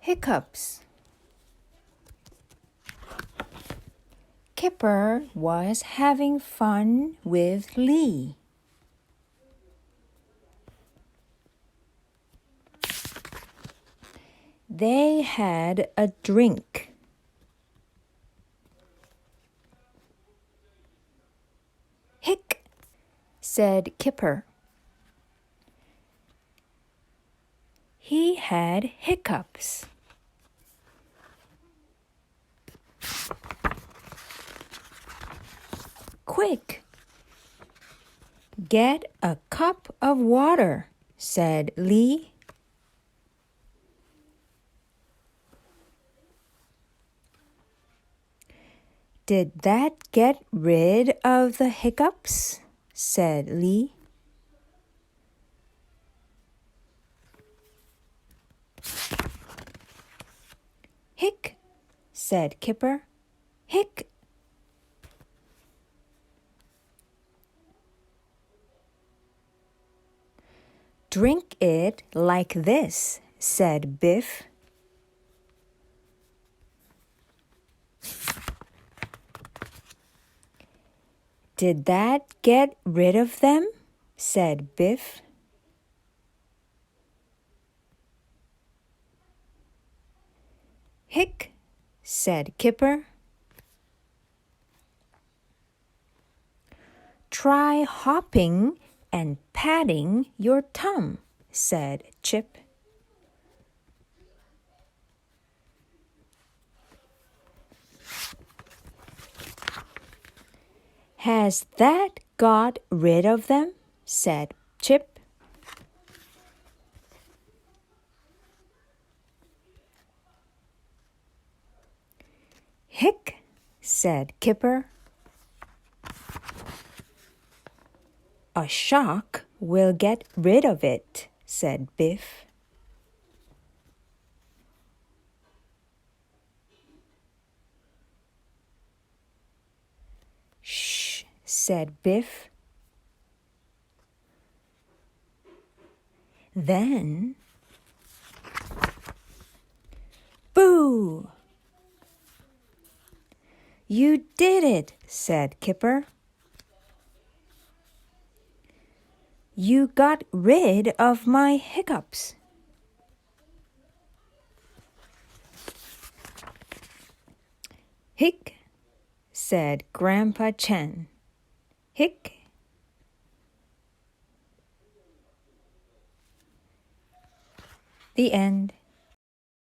Hiccups. Kipper was having fun with Lee. They had a drink. Hic, said Kipper. He had hiccups. Quick, get a cup of water, said Lee. Did that get rid of the hiccups? Said Lee. Hic, said Kipper. Hic. Drink it like this, said Biff. Did that get rid of them? Said Biff. Hic, said Kipper. Try hopping and patting your tum, said Chip. Has that got rid of them? Said Chip. Hic, said Kipper. A shock will get rid of it, said Biff. Shh, said Biff. Then, boo! You did it, said Kipper. You got rid of my hiccups. Hic, said Grandpa Chen. Hic. The end.